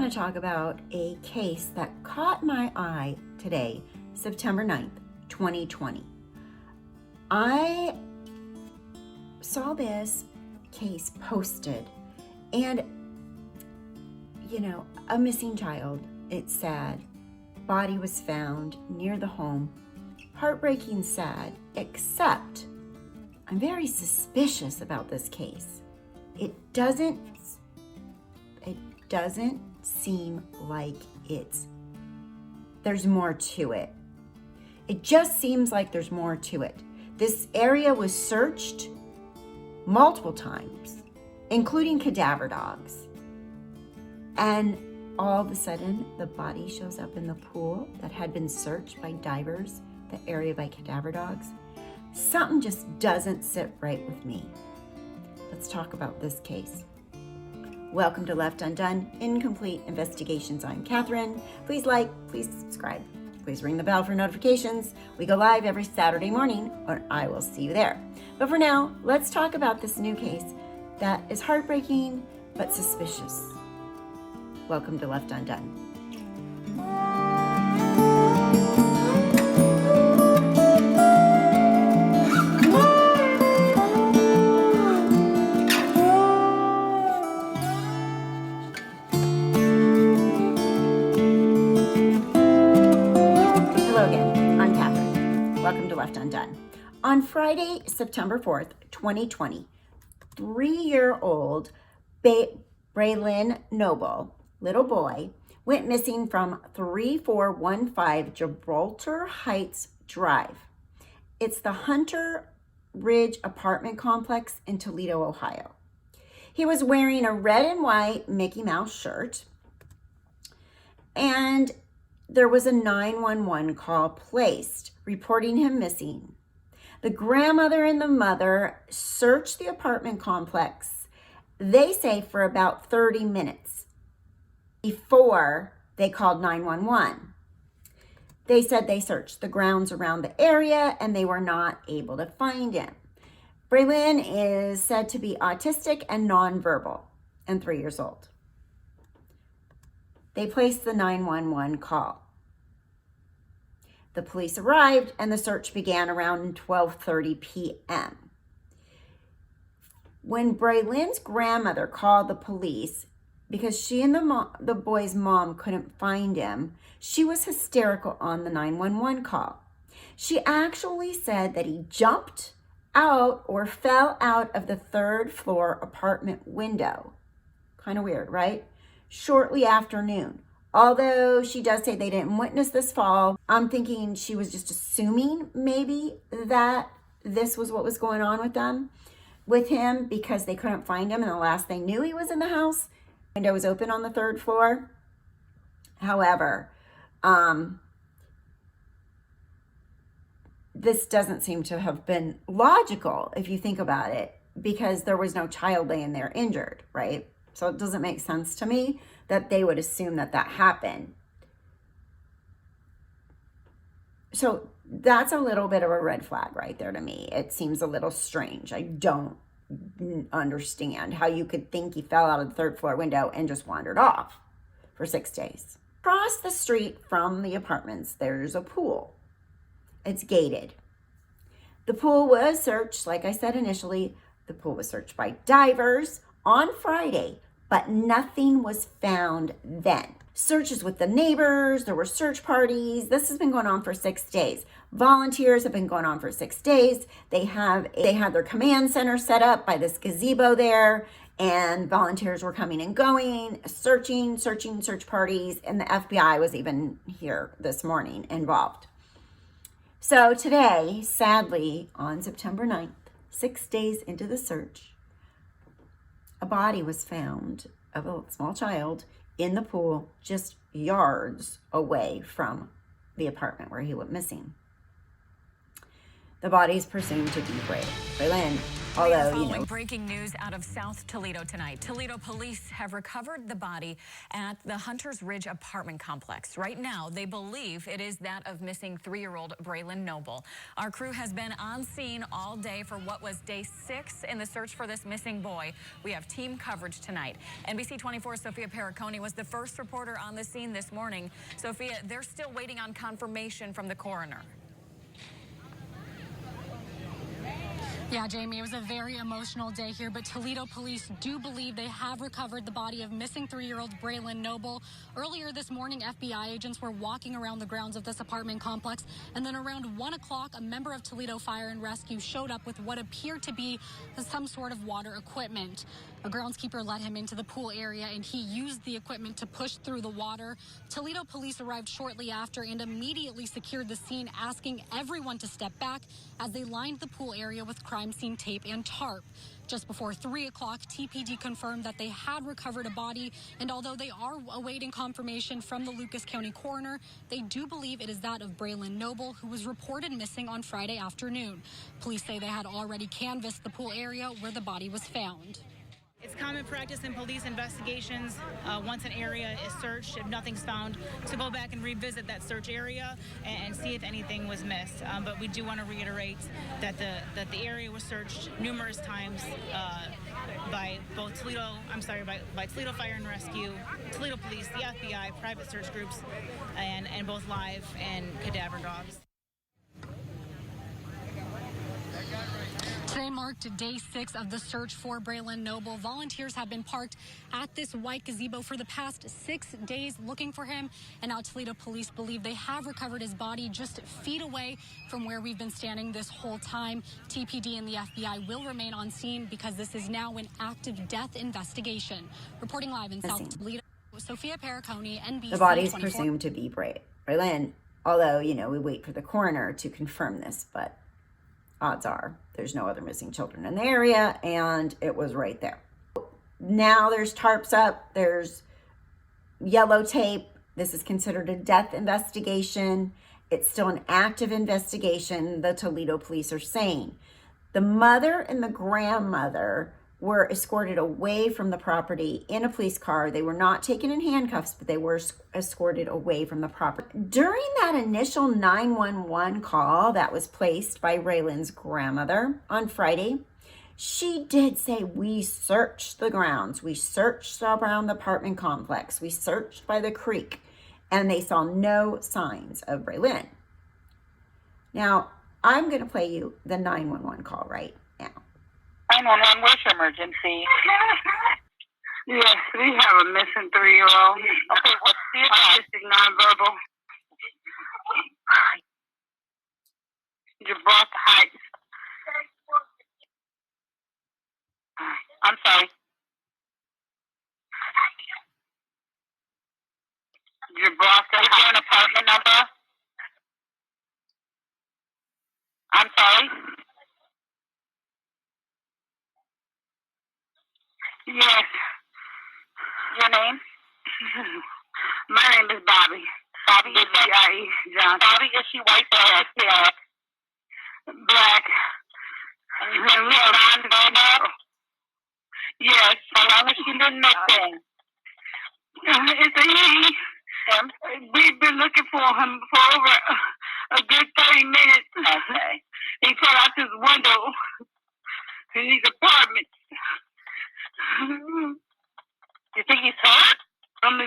want to talk about a case that caught my eye today, September 9th, 2020. I saw this case posted and, a missing child. It's sad. Body was found near the home. Heartbreaking sad, except I'm very suspicious about this case. It doesn't seem like there's more to it. It just seems like there's more to it. This area was searched multiple times, including cadaver dogs. And all of a sudden, the body shows up in the pool that had been searched by divers, the area by cadaver dogs. Something just doesn't sit right with me. Let's talk about this case. Welcome to Left Undone, Incomplete Investigations. I'm Kathryn. Please like, please subscribe. Please ring the bell for notifications. We go live every Saturday morning, or I will see you there. But for now, let's talk about this new case that is heartbreaking but suspicious. Welcome to Left Undone. Welcome to Left Undone. On Friday, September 4th, 2020, 3-year-old Braylen Noble, little boy, went missing from 3415 Gibraltar Heights Drive. It's the Hunter Ridge apartment complex in Toledo, Ohio. He was wearing a red and white Mickey Mouse shirt, and there was a 911 call placed reporting him missing. The grandmother and the mother searched the apartment complex, they say, for about 30 minutes before they called 911. They said they searched the grounds around the area and they were not able to find him. Braylen is said to be autistic and non-verbal and 3 years old. They placed the 911 call. The police arrived and the search began around 12:30 p.m. When Braylen's grandmother called the police because she and the boy's mom couldn't find him, she was hysterical on the 911 call. She actually said that he jumped out or fell out of the 3rd floor apartment window. Kind of weird, right? Shortly after noon. Although she does say they didn't witness this fall, I'm thinking she was just assuming maybe that this was what was going on with him because they couldn't find him, and the last they knew he was in the house, the window was open on the 3rd floor. However, this doesn't seem to have been logical if you think about it, because there was no child laying there injured, right? So it doesn't make sense to me that they would assume that happened. So that's a little bit of a red flag right there to me. It seems a little strange. I don't understand how you could think he fell out of the 3rd floor window and just wandered off for 6 days. Across the street from the apartments, there's a pool. It's gated. The pool was searched, like I said initially, the pool was searched by divers on Friday, but nothing was found then. Searches with the neighbors, there were search parties. This has been going on for 6 days. Volunteers have been going on for 6 days. They had their command center set up by this gazebo there, and volunteers were coming and going, search parties, and the FBI was even here this morning involved. So today, sadly, on September 9th, 6 days into the search, a body was found of a small child in the pool just yards away from the apartment where he went missing. The body is presumed to be Braylen. Although, Following breaking news out of South Toledo tonight, Toledo police have recovered the body at the Hunters Ridge apartment complex. Right now, they believe it is that of missing 3-year-old Braylen Noble. Our crew has been on scene all day for what was day 6 in the search for this missing boy. We have team coverage tonight. NBC 24's Sophia Perricone was the first reporter on the scene this morning. Sophia, they're still waiting on confirmation from the coroner. Yeah, Jamie, it was a very emotional day here, but Toledo police do believe they have recovered the body of missing 3-year-old Braylen Noble. Earlier this morning, FBI agents were walking around the grounds of this apartment complex, and then around 1 o'clock, a member of Toledo Fire and Rescue showed up with what appeared to be some sort of water equipment. A groundskeeper led him into the pool area, and he used the equipment to push through the water. Toledo police arrived shortly after and immediately secured the scene, asking everyone to step back as they lined the pool area with crime scene tape and tarp. Just before 3 o'clock, TPD confirmed that they had recovered a body, and although they are awaiting confirmation from the Lucas County coroner, they do believe it is that of Braylen Noble, who was reported missing on Friday afternoon. Police say they had already canvassed the pool area where the body was found. It's common practice in police investigations, once an area is searched, if nothing's found, to go back and revisit that search area and see if anything was missed. But we do want to reiterate that the area was searched numerous times by both by Toledo Fire and Rescue, Toledo Police, the FBI, private search groups, and both live and cadaver dogs. Today marked day 6 of the search for Braylen Noble. Volunteers have been parked at this white gazebo for the past 6 days looking for him. And now Toledo police believe they have recovered his body just feet away from where we've been standing this whole time. TPD and the FBI will remain on scene because this is now an active death investigation. Reporting live in South Toledo, Sophia Perricone, NBC. The body is presumed to be Braylen, although, we wait for the coroner to confirm this, but odds are there's no other missing children in the area, and it was right there. Now there's tarps up, there's yellow tape. This is considered a death investigation. It's still an active investigation, the Toledo police are saying. The mother and the grandmother were escorted away from the property in a police car. They were not taken in handcuffs, but they were escorted away from the property. During that initial 911 call that was placed by Braylen's grandmother on Friday, she did say, we searched the grounds. We searched around the apartment complex. We searched by the creek, and they saw no signs of Braylen. Now, I'm going to play you the 911 call right now. 911, where's your emergency? Yes, we have a missing 3-year-old. Okay, what's the autistic non-verbal? Gibraltar Heights. I'm sorry. Gibraltar Heights. Is there an apartment number? I'm sorry. Yes. Your name? My name is Bobby. Bobby is B-I-E Johnson. Bobby, is she white or black? Black. And you said non-verbal? Yes. How long has she been missing? It's a he. Him? We've been looking for him for over a good 30 minutes. Okay. He fell out his window in his apartment. You think he's hurt? I'm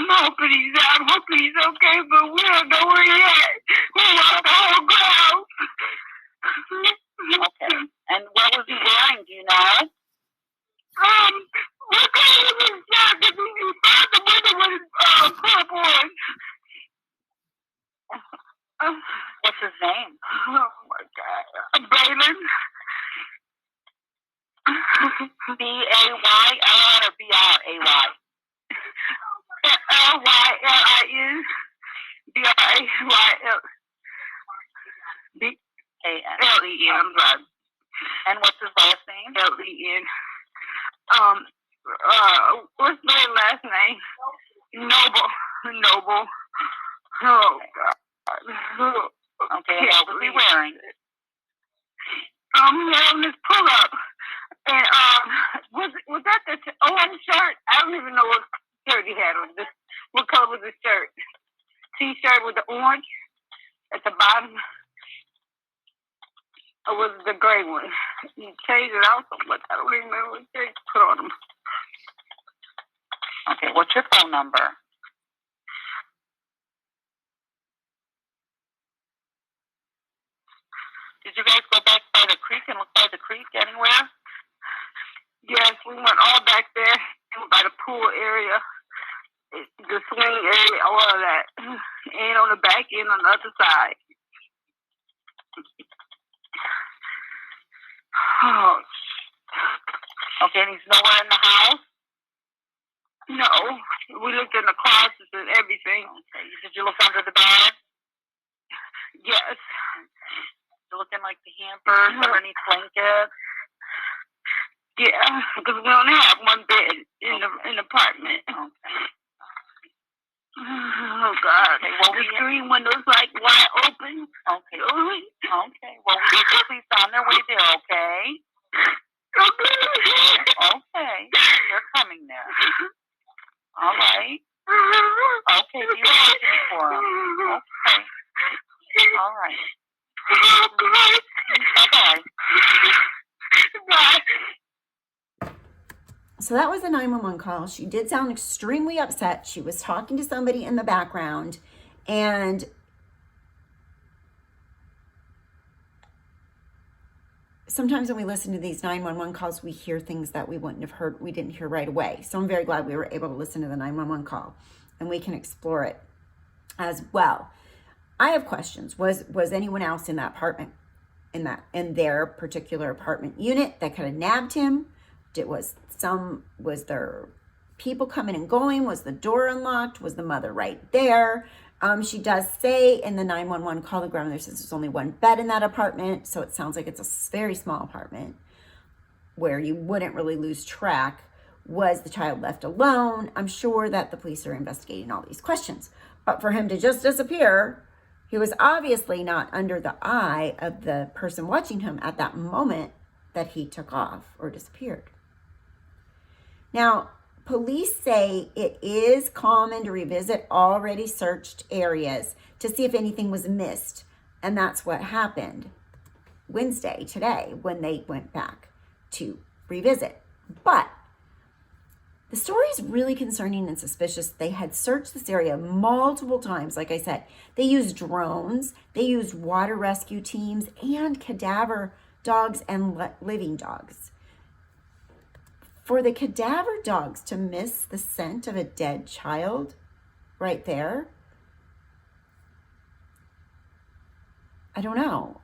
hoping he's okay, but we don't know where he's at. We walked the whole ground. Okay. And what was he wearing? Do you know? What kind of his jacket? He found the window with his clipboard. What's his name? Oh my God. Braylen. B-A-Y-L-N or B-R-A-Y? L-Y-L-I-N B-R-A-Y-L B-A-N L-E-N, I'm sorry. And what's his last name? L-E-N. What's my last name? Noble. Oh, God. Okay, what was he wearing? He had on this pull up, and was that the orange shirt? I don't even know what shirt he had on. What color was his shirt? T-shirt with the orange at the bottom, or was it the gray one? He changed it out so much. I don't even remember what shirt he put on him. Okay, what's your phone number? Did you guys go back by the creek and look by the creek anywhere? Yes, we went all back there by the pool area, the swing area, all of that, and on the back end on the other side. Oh. Okay, and he's nowhere in the house? No, we looked in the closets and everything. Okay, did you look under the bed? Yes. You're looking like the hampers, underneath blankets? Yeah, because we only have one bed in the apartment. Okay. Oh, God. Okay, well, the screen windows like wide open. Okay. Okay, well, we get the police on their way there, okay? Okay, they're coming there. All right. Okay, be watching for them. Okay. All right. Oh, God. Bye-bye. Bye. So that was a 911 call. She did sound extremely upset. She was talking to somebody in the background, and sometimes when we listen to these 911 calls, we hear things that we wouldn't have heard, we didn't hear right away. So I'm very glad we were able to listen to the 911 call, and we can explore it as well. I have questions. Was anyone else in that apartment, in their particular apartment unit that could have nabbed him? Was there people coming and going? Was the door unlocked? Was the mother right there? She does say in the 911 call, the grandmother says there's only one bed in that apartment. So it sounds like it's a very small apartment where you wouldn't really lose track. Was the child left alone? I'm sure that the police are investigating all these questions. But for him to just disappear, he was obviously not under the eye of the person watching him at that moment that he took off or disappeared. Now, police say it is common to revisit already searched areas to see if anything was missed. And that's what happened Wednesday, today, when they went back to revisit. But the story is really concerning and suspicious. They had searched this area multiple times. Like I said, they used drones, they used water rescue teams and cadaver dogs and living dogs. For the cadaver dogs to miss the scent of a dead child right there, I don't know.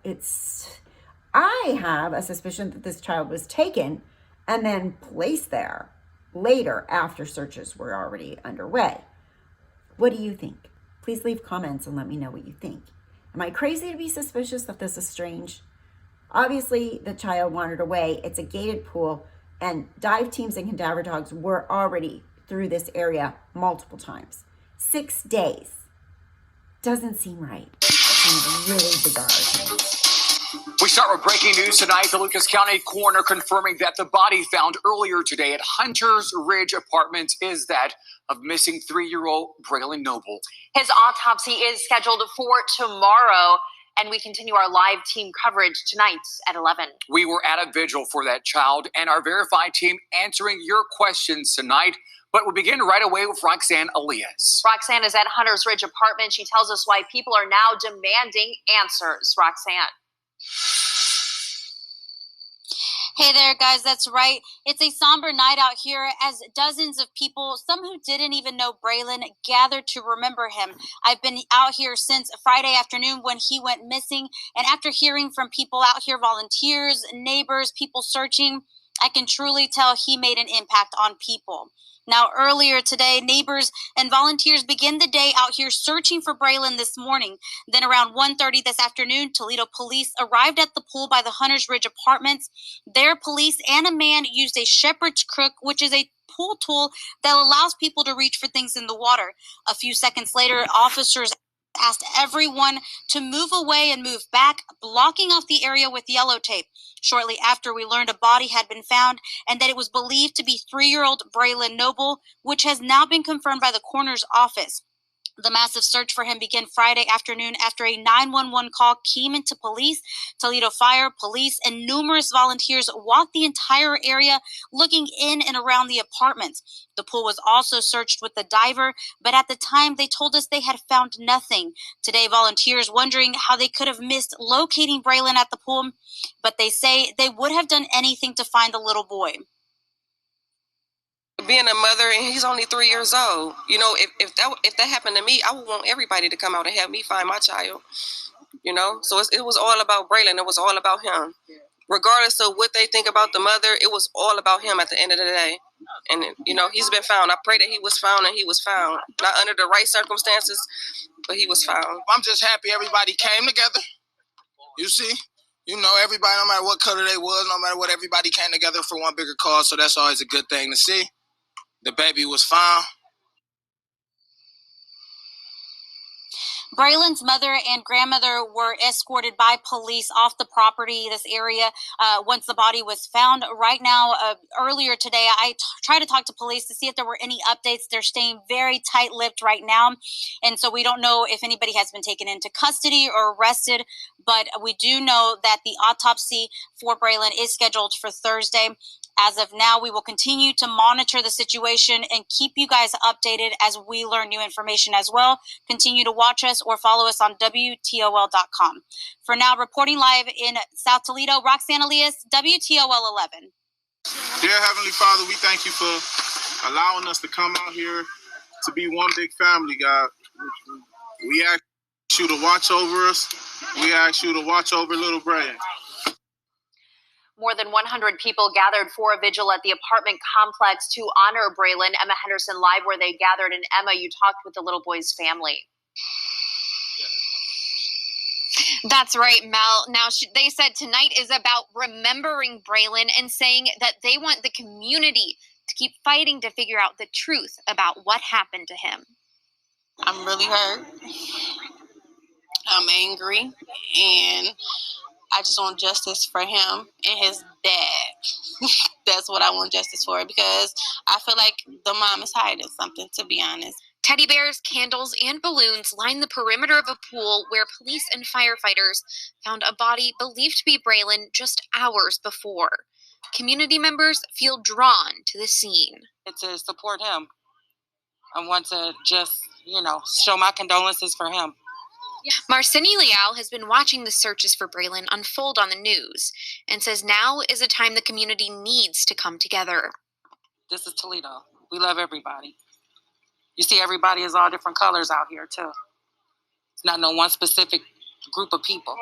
I have a suspicion that this child was taken and then placed there later after searches were already underway. What do you think? Please leave comments and let me know what you think. Am I crazy to be suspicious that this is strange? Obviously, the child wandered away. It's a gated pool, and dive teams and cadaver dogs were already through this area multiple times. 6 days. Doesn't seem right. Seems really bizarre to me. We start with breaking news tonight. The Lucas County coroner confirming that the body found earlier today at Hunter's Ridge Apartments is that of missing 3-year-old Braylen Noble. His autopsy is scheduled for tomorrow, and we continue our live team coverage tonight at 11. We were at a vigil for that child and our verified team answering your questions tonight. But we'll begin right away with Roxanne Elias. Roxanne is at Hunter's Ridge Apartment. She tells us why people are now demanding answers. Roxanne. Hey there, guys. That's right. It's a somber night out here as dozens of people, some who didn't even know Braylen, gathered to remember him. I've been out here since Friday afternoon when he went missing. And after hearing from people out here, volunteers, neighbors, people searching, I can truly tell he made an impact on people. Now, earlier today, neighbors and volunteers began the day out here searching for Braylen this morning. Then around 1:30 this afternoon, Toledo police arrived at the pool by the Hunters Ridge Apartments. Their police and a man used a shepherd's crook, which is a pool tool that allows people to reach for things in the water. A few seconds later, officers asked everyone to move away and move back, blocking off the area with yellow tape. Shortly after, we learned a body had been found and that it was believed to be 3-year-old Braylen Noble, which has now been confirmed by the coroner's office. The massive search for him began Friday afternoon after a 911 call came into police. Toledo Fire, police, and numerous volunteers walked the entire area looking in and around the apartments. The pool was also searched with the diver, but at the time they told us they had found nothing. Today, volunteers wondering how they could have missed locating Braylen at the pool, but they say they would have done anything to find the little boy. Being a mother, and he's only 3 years old. You know, if that happened to me, I would want everybody to come out and help me find my child. You know, so it was all about Braylen. It was all about him. Regardless of what they think about the mother, it was all about him at the end of the day. And, you know, he's been found. I pray that he was found, and he was found. Not under the right circumstances, but he was found. I'm just happy everybody came together. You see? You know, everybody, no matter what color they was, no matter what, everybody came together for one bigger cause, so that's always a good thing to see. The baby was found. Braylen's mother and grandmother were escorted by police off the property, this area, once the body was found. Right now, earlier today, I tried to talk to police to see if there were any updates. They're staying very tight-lipped right now, and so we don't know if anybody has been taken into custody or arrested, but we do know that the autopsy for Braylen is scheduled for Thursday. As of now, we will continue to monitor the situation and keep you guys updated as we learn new information as well. Continue to watch us or follow us on WTOL.com. For now, reporting live in South Toledo, Roxanne Elias, WTOL 11. Dear Heavenly Father, we thank you for allowing us to come out here to be one big family, God. We ask you to watch over us. We ask you to watch over little Braylen. More than 100 people gathered for a vigil at the apartment complex to honor Braylen. Emma Henderson live where they gathered. And Emma, you talked with the little boy's family. That's right, Mel. Now, they said tonight is about remembering Braylen and saying that they want the community to keep fighting to figure out the truth about what happened to him. I'm really hurt. I'm angry, and I just want justice for him and his dad. That's what I want justice for, because I feel like the mom is hiding something, to be honest. Teddy bears, candles, and balloons line the perimeter of a pool where police and firefighters found a body believed to be Braylen just hours before. Community members feel drawn to the scene. It's to support him. I want to just, show my condolences for him. Marcini Leal has been watching the searches for Braylen unfold on the news and says now is a time the community needs to come together. This is Toledo. We love everybody. You see, everybody is all different colors out here, too. It's not no one specific group of people.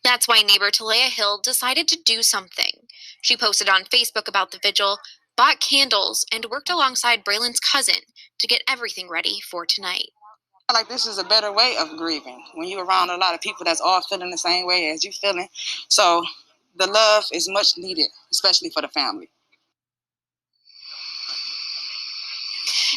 That's why neighbor Talea Hill decided to do something. She posted on Facebook about the vigil, bought candles, and worked alongside Braylen's cousin to get everything ready for tonight. I feel like this is a better way of grieving when you're around a lot of people that's all feeling the same way as you feeling. So the love is much needed, especially for the family.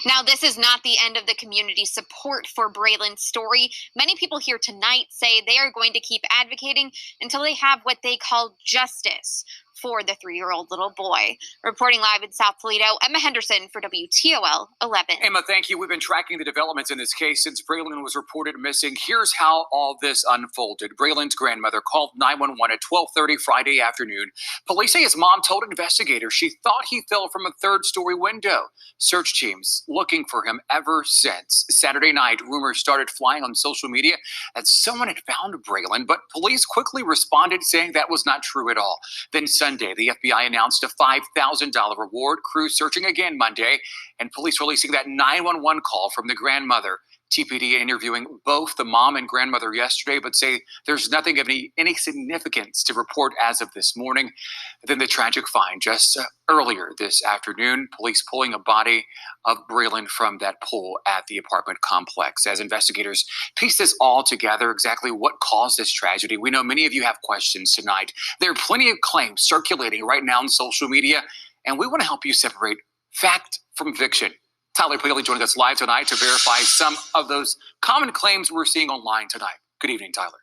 Now, this is not the end of the community support for Braylen's story. Many people here tonight say they are going to keep advocating until they have what they call justice for the 3-year-old little boy. Reporting live in South Toledo, Emma Henderson for WTOL 11. Emma, thank you. We've been tracking the developments in this case since Braylen was reported missing. Here's how all this unfolded. Braylen's grandmother called 911 at 12:30 Friday afternoon. Police say his mom told investigators she thought he fell from a third-story window. Search teams looking for him ever since. Saturday night, rumors started flying on social media that someone had found Braylen, but police quickly responded saying that was not true at all. Then Sunday, the FBI announced a $5,000 reward. Crews searching again Monday, and police releasing that 911 call from the grandmother. TPD interviewing both the mom and grandmother yesterday, but say there's nothing of any significance to report as of this morning. Then the tragic find just earlier this afternoon, police pulling a body of Braylen from that pool at the apartment complex. As investigators piece this all together, exactly what caused this tragedy. We know many of you have questions tonight. There are plenty of claims circulating right now on social media, and we want to help you separate fact from fiction. Tyler Paley joining us live tonight to verify some of those common claims we're seeing online tonight. Good evening, Tyler.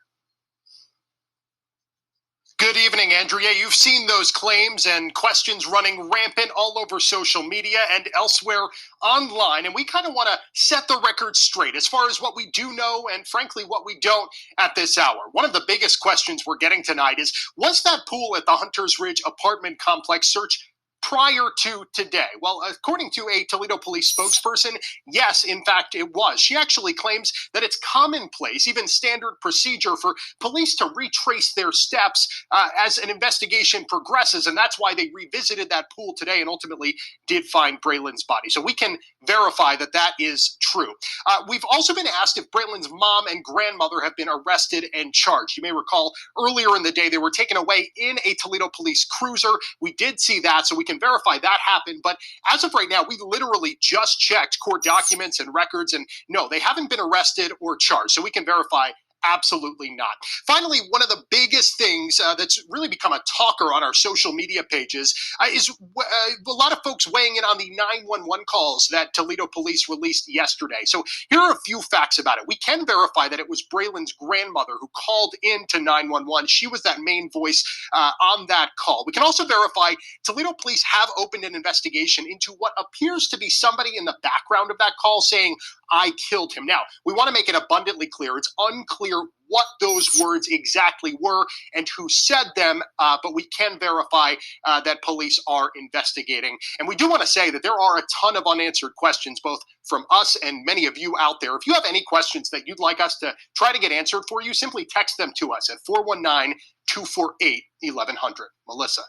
Good evening, Andrea. You've seen those claims and questions running rampant all over social media and elsewhere online, and we kind of want to set the record straight as far as what we do know and, frankly, what we don't at this hour. One of the biggest questions we're getting tonight is, was that pool at the Hunters Ridge apartment complex searched prior to today? Well, according to a Toledo police spokesperson, yes, in fact, it was. She actually claims that it's commonplace, even standard procedure for police to retrace their steps as an investigation progresses, and that's why they revisited that pool today and ultimately did find Braylen's body. So we can verify that that is true. We've also been asked if Braylen's mom and grandmother have been arrested and charged. You may recall earlier in the day they were taken away in a Toledo police cruiser. We did see that, so we can verify that happened. But as of right now, we literally just checked court documents and records, and no, they haven't been arrested or charged. So we can verify absolutely not. Finally, one of the biggest things that's really become a talker on our social media pages is a lot of folks weighing in on the 911 calls that Toledo police released yesterday. So here are a few facts about it. We can verify that it was Braylen's grandmother who called in to 911. She was that main voice on that call. We can also verify Toledo police have opened an investigation into what appears to be somebody in the background of that call saying, "I killed him." Now, we want to make it abundantly clear. It's unclear what those words exactly were and who said them, but we can verify that police are investigating. And we do want to say that there are a ton of unanswered questions, both from us and many of you out there. If you have any questions that you'd like us to try to get answered for you, simply text them to us at 419-248-1100. Melissa.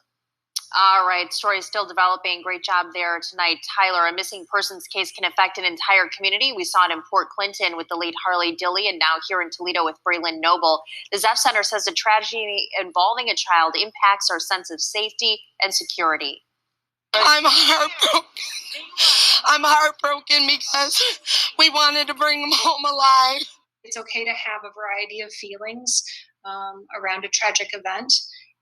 All right, story is still developing. Great job there tonight, Tyler. A missing persons case can affect an entire community. We saw it in Port Clinton with the late Harley Dilley, and now here in Toledo with Braylen Noble. The Sept Center says a tragedy involving a child impacts our sense of safety and security. I'm heartbroken. I'm heartbroken because we wanted to bring him home alive. It's okay to have a variety of feelings around a tragic event.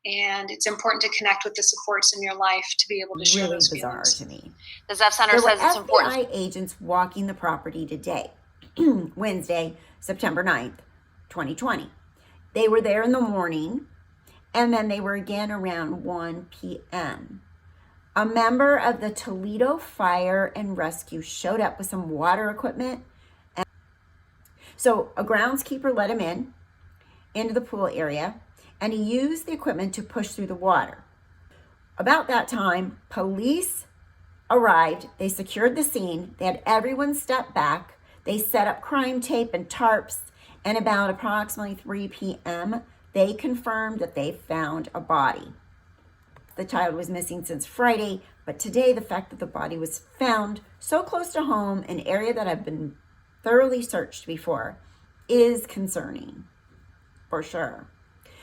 And it's important to connect with the supports in your life to be able to share those feelings. Really bizarre to me. The Sept Center says it's important. FBI agents walking the property today, Wednesday, September 9th, 2020. They were there in the morning, and then they were again around 1 p.m. A member of the Toledo Fire and Rescue showed up with some water equipment. So a groundskeeper let him into the pool area, and he used the equipment to push through the water. About that time, police arrived. They secured the scene. They had everyone step back. They set up crime tape and tarps. And about approximately 3 p.m., they confirmed that they found a body. The child was missing since Friday, but today the fact that the body was found so close to home, an area that had been thoroughly searched before, is concerning, for sure.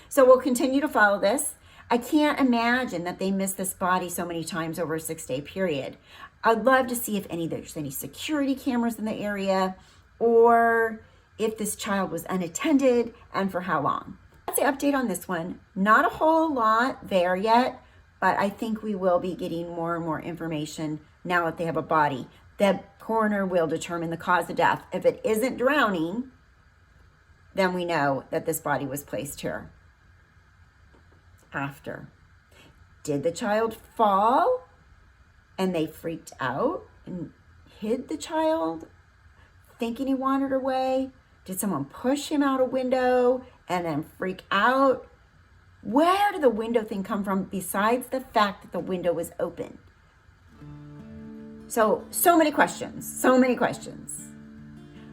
So we'll continue to follow this. I can't imagine that they missed this body so many times over a 6-day period. I'd love to see if there's any security cameras in the area, or if this child was unattended and for how long. That's the update on this one. Not a whole lot there yet, but I think we will be getting more and more information now that they have a body. The coroner will determine the cause of death. If it isn't drowning, then we know that this body was placed here. After. Did the child fall and they freaked out and hid the child thinking he wandered away? Did someone push him out a window and then freak out? Where did the window thing come from besides the fact that the window was open? So many questions,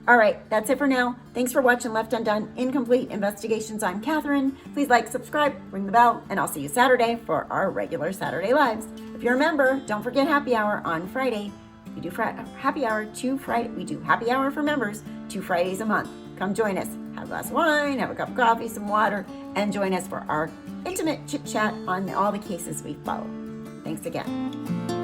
All right, that's it for now. Thanks for watching Left Undone Incomplete Investigations. I'm Kathryn. Please like, subscribe, ring the bell, and I'll see you Saturday for our regular Saturday lives. If you're a member, don't forget happy hour on Friday. We do happy hour for members 2 Fridays a month. Come join us. Have a glass of wine, have a cup of coffee, some water, and join us for our intimate chit chat on all the cases we follow. Thanks again.